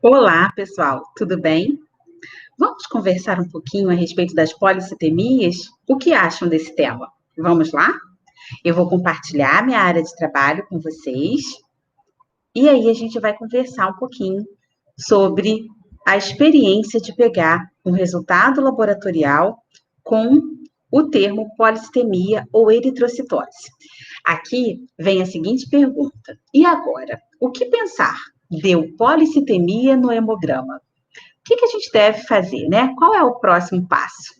Olá, pessoal, tudo bem? Vamos conversar um pouquinho a respeito das policitemias? O que acham desse tema? Vamos lá? Eu vou compartilhar minha área de trabalho com vocês e aí a gente vai conversar um pouquinho sobre a experiência de pegar um resultado laboratorial com o termo policitemia ou eritrocitose. Aqui vem a seguinte pergunta: e agora? O que pensar? Deu policitemia no hemograma. O que a gente deve fazer, né? Qual é o próximo passo?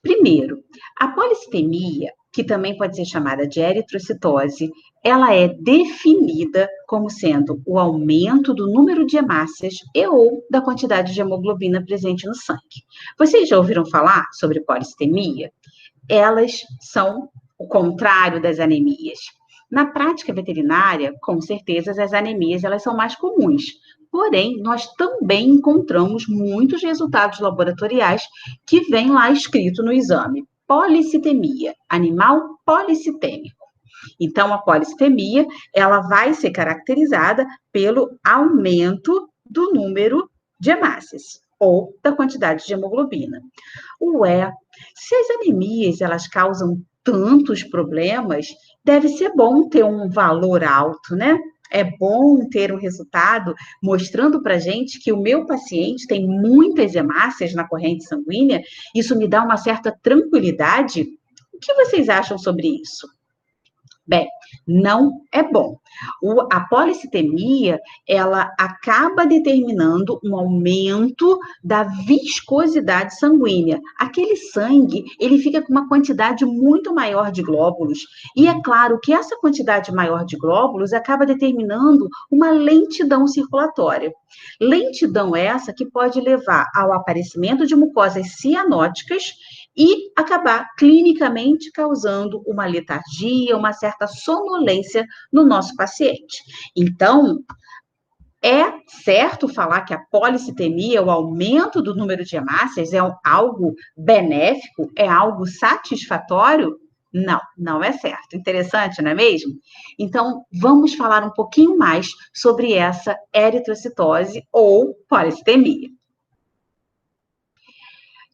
Primeiro, a policitemia, que também pode ser chamada de eritrocitose, ela é definida como sendo o aumento do número de hemácias e ou da quantidade de hemoglobina presente no sangue. Vocês já ouviram falar sobre policitemia? Elas são o contrário das anemias. Na prática veterinária, com certeza, as anemias elas são mais comuns. Porém, nós também encontramos muitos resultados laboratoriais que vêm lá escrito no exame. Policitemia, animal policitêmico. Então, a policitemia, ela vai ser caracterizada pelo aumento do número de hemácias ou da quantidade de hemoglobina. Ué, se as anemias elas causam tantos problemas, deve ser bom ter um valor alto, né? É bom ter um resultado mostrando para gente que o meu paciente tem muitas hemácias na corrente sanguínea. Isso me dá uma certa tranquilidade. O que vocês acham sobre isso? Bem, não é bom. A policitemia, ela acaba determinando um aumento da viscosidade sanguínea. Aquele sangue, ele fica com uma quantidade muito maior de glóbulos. E é claro que essa quantidade maior de glóbulos acaba determinando uma lentidão circulatória. Lentidão essa que pode levar ao aparecimento de mucosas cianóticas e acabar clinicamente causando uma letargia, uma certa sonolência no nosso paciente. Então, é certo falar que a policitemia, o aumento do número de hemácias, é algo benéfico, é algo satisfatório? Não, não é certo. Interessante, não é mesmo? Então, vamos falar um pouquinho mais sobre essa eritrocitose ou policitemia.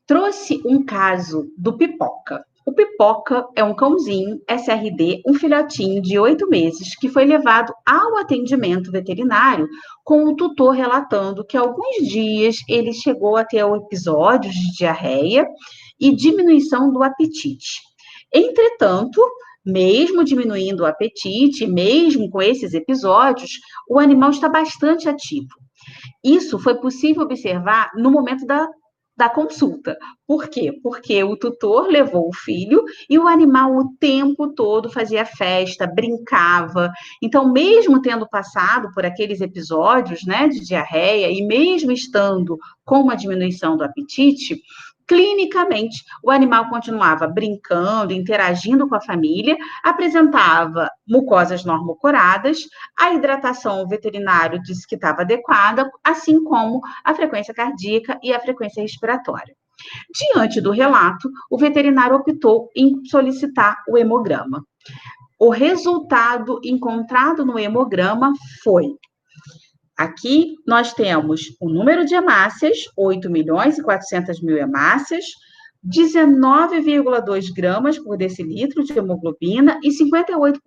Trouxe um caso do Pipoca. O Pipoca é um cãozinho SRD, um filhotinho de 8 meses, que foi levado ao atendimento veterinário com o tutor relatando que alguns dias ele chegou a ter episódios de diarreia e diminuição do apetite. Entretanto, mesmo diminuindo o apetite, mesmo com esses episódios, o animal está bastante ativo. Isso foi possível observar no momento da consulta. Por quê? Porque o tutor levou o filho e o animal o tempo todo fazia festa, brincava. Então, mesmo tendo passado por aqueles episódios, né, de diarreia e mesmo estando com uma diminuição do apetite, clinicamente, o animal continuava brincando, interagindo com a família, apresentava mucosas normocoradas, a hidratação o veterinário disse que estava adequada, assim como a frequência cardíaca e a frequência respiratória. Diante do relato, o veterinário optou em solicitar o hemograma. O resultado encontrado no hemograma foi: aqui nós temos o número de hemácias, 8.400.000 hemácias, 19,2 gramas por decilitro de hemoglobina e 58%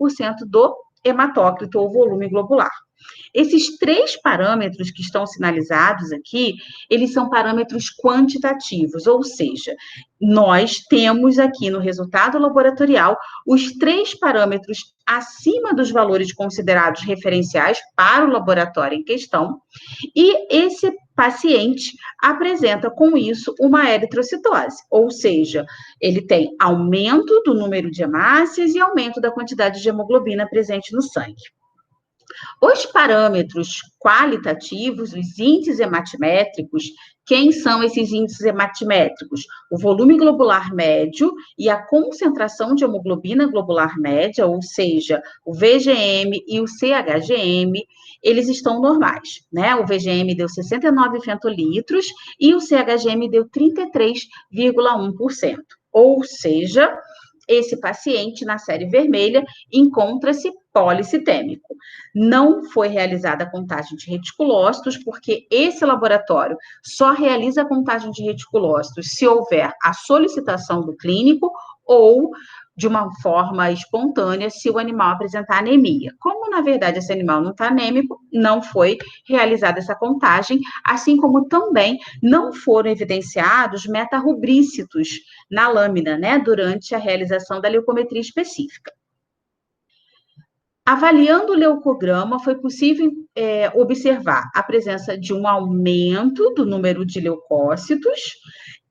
do hematócrito ou volume globular. Esses 3 parâmetros que estão sinalizados aqui, eles são parâmetros quantitativos, ou seja, nós temos aqui no resultado laboratorial os 3 parâmetros acima dos valores considerados referenciais para o laboratório em questão, e esse paciente apresenta com isso uma eritrocitose, ou seja, ele tem aumento do número de hemácias e aumento da quantidade de hemoglobina presente no sangue. Os parâmetros qualitativos, os índices hematimétricos, quem são esses índices hematimétricos? O volume globular médio e a concentração de hemoglobina globular média, ou seja, o VGM e o CHGM, eles estão normais, né? O VGM deu 69 femtolitros e o CHGM deu 33,1%. Ou seja, esse paciente, na série vermelha, encontra-se policitêmico. Não foi realizada a contagem de reticulócitos, porque esse laboratório só realiza a contagem de reticulócitos se houver a solicitação do clínico ou de uma forma espontânea, se o animal apresentar anemia. Como, na verdade, esse animal não está anêmico, não foi realizada essa contagem, assim como também não foram evidenciados metarrubrícitos na lâmina, né, durante a realização da leucometria específica. Avaliando o leucograma, foi possível observar a presença de um aumento do número de leucócitos,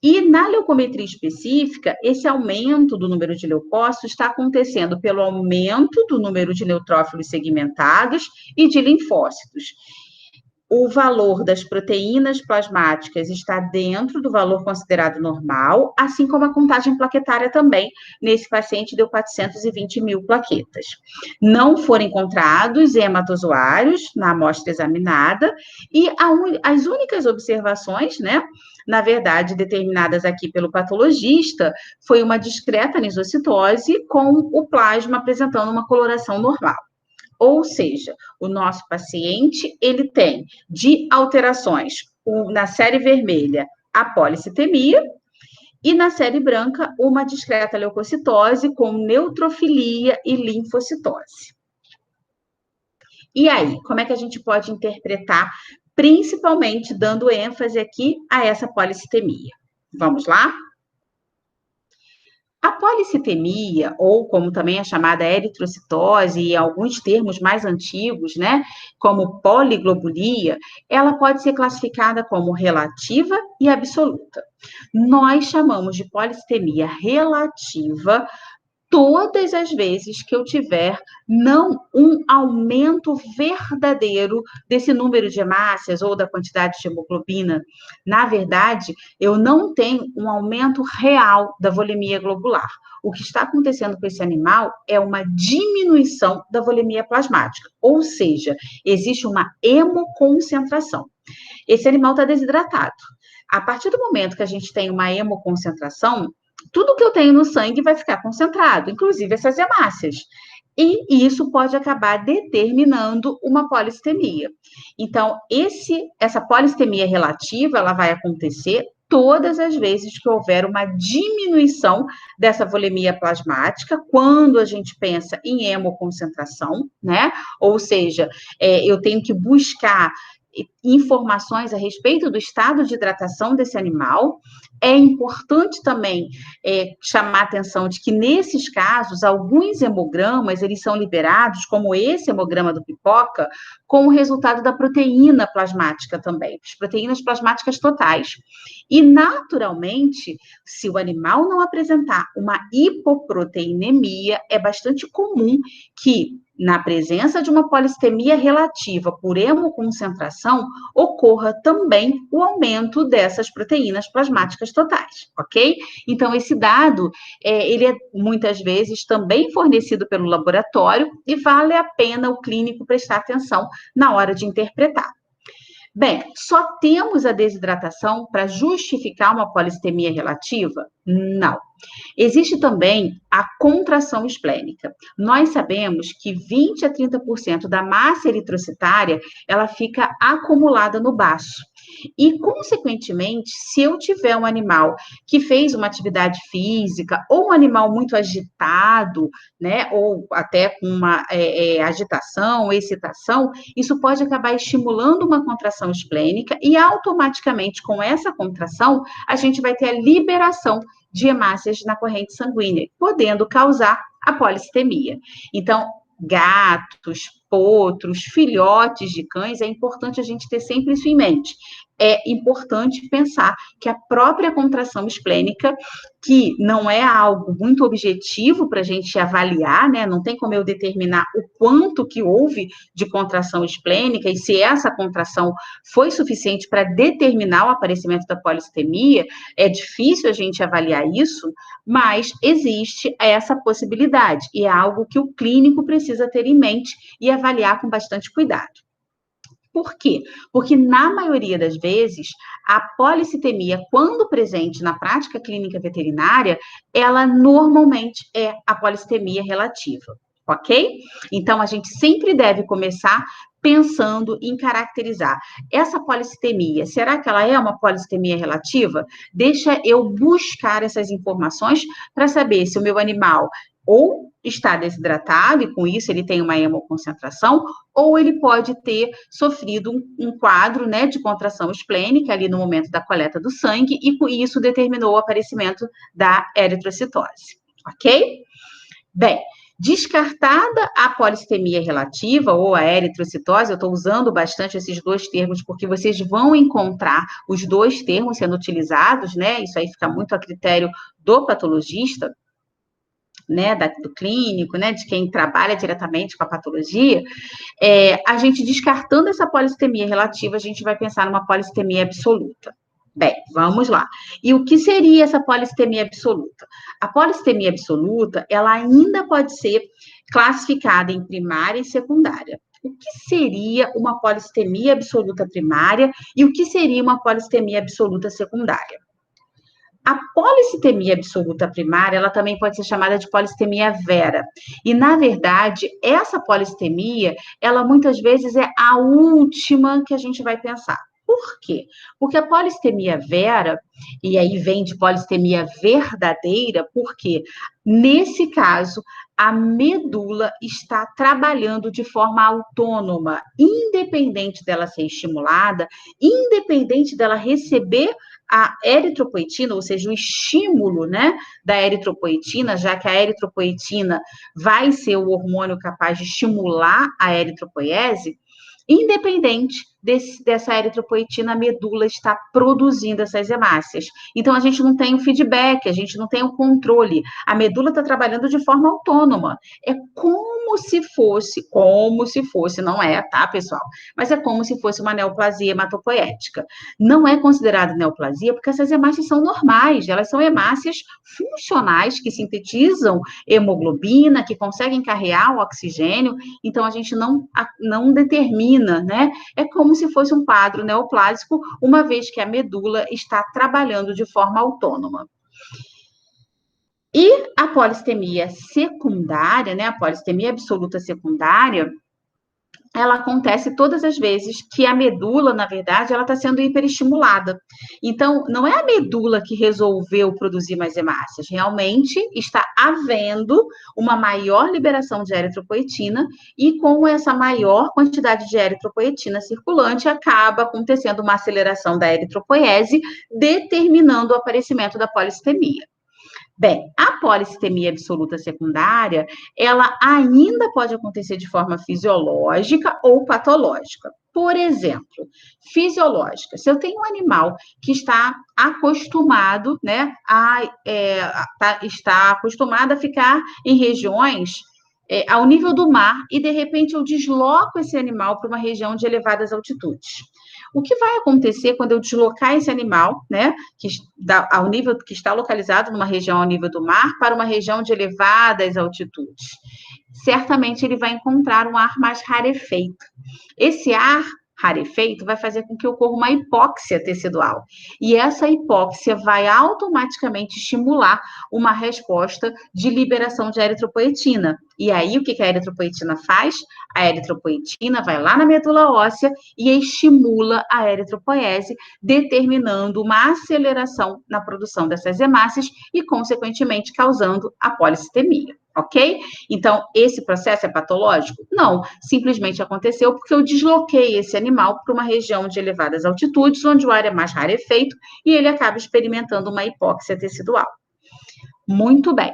e na leucometria específica, esse aumento do número de leucócitos está acontecendo pelo aumento do número de neutrófilos segmentados e de linfócitos. O valor das proteínas plasmáticas está dentro do valor considerado normal, assim como a contagem plaquetária também. Nesse paciente deu 420 mil plaquetas. Não foram encontrados hematozoários na amostra examinada e as únicas observações, né, na verdade, determinadas aqui pelo patologista, foi uma discreta anisocitose com o plasma apresentando uma coloração normal. Ou seja, o nosso paciente, ele tem de alterações na série vermelha a policitemia e na série branca uma discreta leucocitose com neutrofilia e linfocitose. E aí, como é que a gente pode interpretar, principalmente dando ênfase aqui a essa policitemia? Vamos lá? A policitemia, ou como também é chamada eritrocitose, e alguns termos mais antigos, né, como poliglobulia, ela pode ser classificada como relativa e absoluta. Nós chamamos de policitemia relativa todas as vezes que eu tiver não um aumento verdadeiro desse número de hemácias ou da quantidade de hemoglobina. Na verdade, eu não tenho um aumento real da volemia globular. O que está acontecendo com esse animal é uma diminuição da volemia plasmática, ou seja, existe uma hemoconcentração. Esse animal está desidratado. A partir do momento que a gente tem uma hemoconcentração, tudo que eu tenho no sangue vai ficar concentrado, inclusive essas hemácias. E isso pode acabar determinando uma policitemia. Então, essa policitemia relativa, ela vai acontecer todas as vezes que houver uma diminuição dessa volemia plasmática, quando a gente pensa em hemoconcentração, né? Ou seja, eu tenho que buscar informações a respeito do estado de hidratação desse animal. É importante também chamar a atenção de que, nesses casos, alguns hemogramas, eles são liberados, como esse hemograma do Pipoca, com o resultado da proteína plasmática também, as proteínas plasmáticas totais. E, naturalmente, se o animal não apresentar uma hipoproteinemia, é bastante comum que, na presença de uma policitemia relativa por hemoconcentração, ocorra também o aumento dessas proteínas plasmáticas totais, ok? Então, esse dado, ele é muitas vezes também fornecido pelo laboratório e vale a pena o clínico prestar atenção na hora de interpretar. Bem, só temos a desidratação para justificar uma policitemia relativa? Não. Existe também a contração esplênica. Nós sabemos que 20 a 30% da massa eritrocitária, ela fica acumulada no baço. E, consequentemente, se eu tiver um animal que fez uma atividade física, ou um animal muito agitado, né, ou até com uma agitação, excitação, isso pode acabar estimulando uma contração esplênica e, automaticamente, com essa contração, a gente vai ter a liberação de hemácias na corrente sanguínea, podendo causar a policitemia. Então, gatos, potros, filhotes de cães, é importante a gente ter sempre isso em mente. É importante pensar que a própria contração esplênica, que não é algo muito objetivo para a gente avaliar, né? Não tem como eu determinar o quanto que houve de contração esplênica e se essa contração foi suficiente para determinar o aparecimento da policitemia, é difícil a gente avaliar isso, mas existe essa possibilidade e é algo que o clínico precisa ter em mente e avaliar com bastante cuidado. Por quê? Porque, na maioria das vezes, a policitemia, quando presente na prática clínica veterinária, ela normalmente é a policitemia relativa, ok? Então, a gente sempre deve começar pensando em caracterizar essa policitemia. Será que ela é uma policitemia relativa? Deixa eu buscar essas informações para saber se o meu animal ou está desidratado, e com isso ele tem uma hemoconcentração, ou ele pode ter sofrido um quadro, né, de contração esplênica ali no momento da coleta do sangue, e com isso determinou o aparecimento da eritrocitose, ok? Bem, descartada a polistemia relativa ou a eritrocitose, eu estou usando bastante esses dois termos porque vocês vão encontrar os dois termos sendo utilizados, né? Isso aí fica muito a critério do patologista, né, do clínico, né, de quem trabalha diretamente com a patologia. A gente descartando essa polistemia relativa, a gente vai pensar numa polistemia absoluta. Bem, vamos lá. E o que seria essa polistemia absoluta? A polistemia absoluta, ela ainda pode ser classificada em primária e secundária. O que seria uma polistemia absoluta primária e o que seria uma polistemia absoluta secundária? A policitemia absoluta primária, ela também pode ser chamada de polistemia vera. E, na verdade, essa polistemia, ela muitas vezes é a última que a gente vai pensar. Por quê? Porque a polistemia vera, e aí vem de polistemia verdadeira, porque nesse caso a medula está trabalhando de forma autônoma, independente dela ser estimulada, independente dela receber a eritropoetina, ou seja, o estímulo, né, da eritropoetina, já que a eritropoetina vai ser o hormônio capaz de estimular a eritropoiese, independente dessa eritropoetina, a medula está produzindo essas hemácias. Então, a gente não tem o feedback, a gente não tem o controle. A medula está trabalhando de forma autônoma. É como se fosse, não é, tá, pessoal? Mas é como se fosse uma neoplasia hematopoética. Não é considerada neoplasia porque essas hemácias são normais, elas são hemácias funcionais que sintetizam hemoglobina, que conseguem carregar o oxigênio, então a gente não determina, né? É como se fosse um quadro neoplásico, uma vez que a medula está trabalhando de forma autônoma. E a polistemia secundária, né? A polistemia absoluta secundária, ela acontece todas as vezes que a medula, na verdade, ela está sendo hiperestimulada. Então, não é a medula que resolveu produzir mais hemácias, realmente está havendo uma maior liberação de eritropoetina e com essa maior quantidade de eritropoetina circulante, acaba acontecendo uma aceleração da eritropoiese, determinando o aparecimento da polistemia. Bem, a polistemia absoluta secundária, ela ainda pode acontecer de forma fisiológica ou patológica. Por exemplo, fisiológica. Se eu tenho um animal que está acostumado, né, está acostumado a ficar em regiões ao nível do mar e, de repente, eu desloco esse animal para uma região de elevadas altitudes. O que vai acontecer quando eu deslocar esse animal, né, ao nível que está localizado numa região ao nível do mar, para uma região de elevadas altitudes? Certamente ele vai encontrar um ar mais rarefeito. Esse ar rarefeito vai fazer com que ocorra uma hipóxia tecidual. E essa hipóxia vai automaticamente estimular uma resposta de liberação de eritropoetina. E aí, o que a eritropoetina faz? A eritropoetina vai lá na medula óssea e estimula a eritropoiese, determinando uma aceleração na produção dessas hemácias e, consequentemente, causando a polistemia. Ok? Então, esse processo é patológico? Não, simplesmente aconteceu porque eu desloquei esse animal para uma região de elevadas altitudes, onde o ar é mais rarefeito e ele acaba experimentando uma hipóxia tecidual. Muito bem.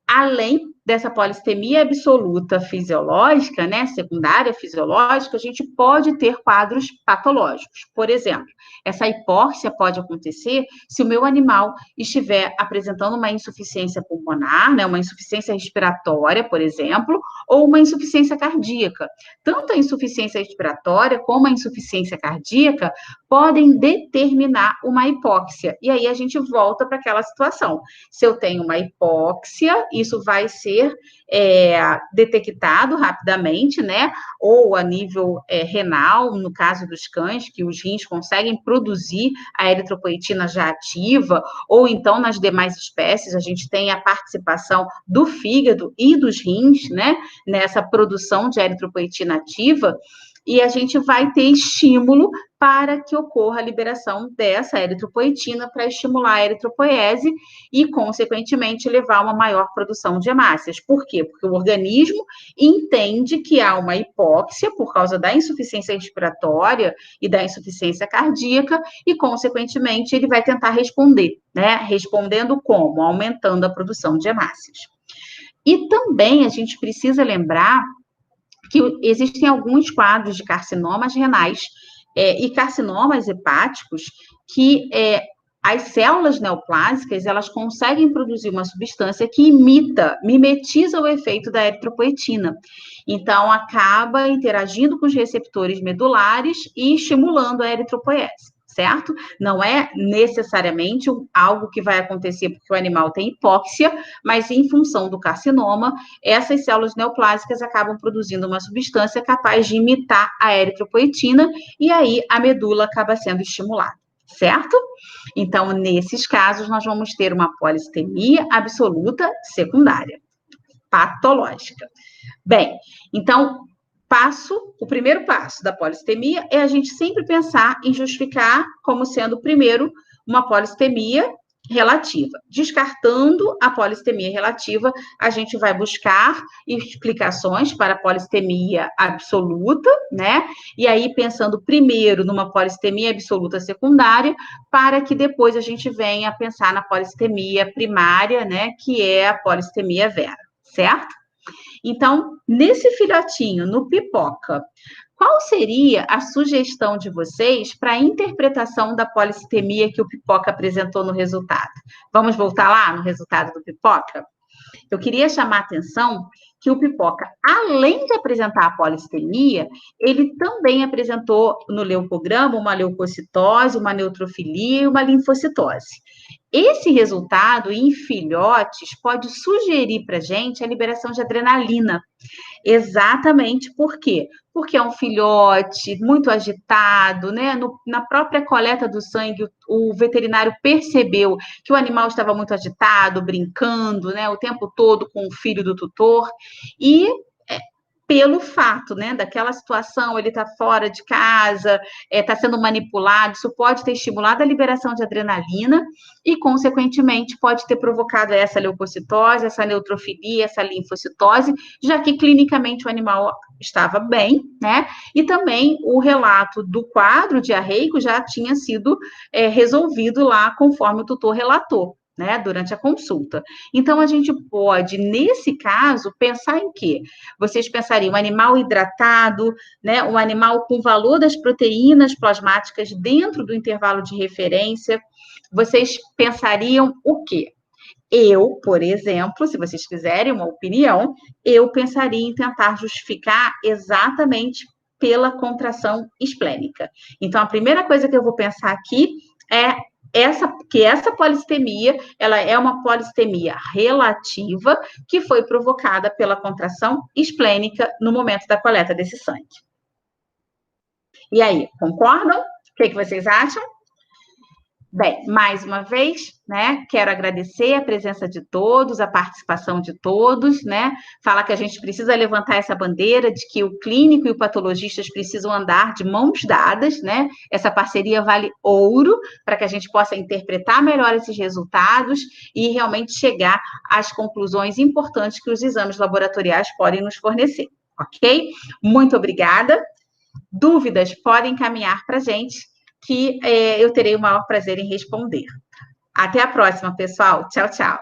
Além dessa polistemia absoluta fisiológica, né, secundária fisiológica, a gente pode ter quadros patológicos. Por exemplo, essa hipóxia pode acontecer se o meu animal estiver apresentando uma insuficiência pulmonar, né, uma insuficiência respiratória, por exemplo, ou uma insuficiência cardíaca. Tanto a insuficiência respiratória como a insuficiência cardíaca podem determinar uma hipóxia. E aí a gente volta para aquela situação. Se eu tenho uma hipóxia, isso vai ser ser detectado rapidamente, né? Ou a nível renal, no caso dos cães, que os rins conseguem produzir a eritropoetina já ativa, ou então nas demais espécies, a gente tem a participação do fígado e dos rins, né? Nessa produção de eritropoetina ativa, e a gente vai ter estímulo para que ocorra a liberação dessa eritropoetina para estimular a eritropoiese e, consequentemente, levar a uma maior produção de hemácias. Por quê? Porque o organismo entende que há uma hipóxia por causa da insuficiência respiratória e da insuficiência cardíaca e, consequentemente, ele vai tentar responder, né? Respondendo como? Aumentando a produção de hemácias. E também a gente precisa lembrar que existem alguns quadros de carcinomas renais e carcinomas hepáticos que as células neoplásicas, elas conseguem produzir uma substância que mimetiza o efeito da eritropoetina. Então, acaba interagindo com os receptores medulares e estimulando a eritropoiese, certo? Não é necessariamente algo que vai acontecer porque o animal tem hipóxia, mas em função do carcinoma, essas células neoplásicas acabam produzindo uma substância capaz de imitar a eritropoetina e aí a medula acaba sendo estimulada, certo? Então, nesses casos, nós vamos ter uma polistemia absoluta secundária, patológica. Bem, então, o primeiro passo da polistemia é a gente sempre pensar em justificar como sendo, primeiro, uma polistemia relativa. Descartando a polistemia relativa, a gente vai buscar explicações para a polistemia absoluta, né? E aí, pensando primeiro numa polistemia absoluta secundária, para que depois a gente venha pensar na polistemia primária, né? Que é a polistemia vera, certo? Então, nesse filhotinho, no pipoca, qual seria a sugestão de vocês para a interpretação da polistemia que o pipoca apresentou no resultado? Vamos voltar lá no resultado do pipoca? Eu queria chamar a atenção que o pipoca, além de apresentar a polistemia, ele também apresentou no leucograma uma leucocitose, uma neutrofilia e uma linfocitose. Esse resultado em filhotes pode sugerir para a gente a liberação de adrenalina. Exatamente por quê? Porque é um filhote muito agitado, né? Na própria coleta do sangue, o veterinário percebeu que o animal estava muito agitado, brincando, né? O tempo todo com o filho do tutor, e pelo fato, né, daquela situação, ele está fora de casa, está sendo manipulado, isso pode ter estimulado a liberação de adrenalina e, consequentemente, pode ter provocado essa leucocitose, essa neutrofilia, essa linfocitose, já que clinicamente o animal estava bem, né? E também o relato do quadro diarreico já tinha sido resolvido lá conforme o tutor relatou, né, durante a consulta. Então, a gente pode, nesse caso, pensar em quê? Vocês pensariam um animal hidratado, né, um animal com valor das proteínas plasmáticas dentro do intervalo de referência. Vocês pensariam o quê? Eu, por exemplo, se vocês quiserem uma opinião, eu pensaria em tentar justificar exatamente pela contração esplênica. Então, a primeira coisa que eu vou pensar aqui é essa polistemia, ela é uma polistemia relativa que foi provocada pela contração esplênica no momento da coleta desse sangue. E aí, concordam? O que vocês acham? Bem, mais uma vez, né, quero agradecer a presença de todos, a participação de todos, né, falar que a gente precisa levantar essa bandeira de que o clínico e o patologista precisam andar de mãos dadas, né, essa parceria vale ouro para que a gente possa interpretar melhor esses resultados e realmente chegar às conclusões importantes que os exames laboratoriais podem nos fornecer, ok? Muito obrigada. Dúvidas podem encaminhar para a gente, que eu terei o maior prazer em responder. Até a próxima, pessoal. Tchau, tchau.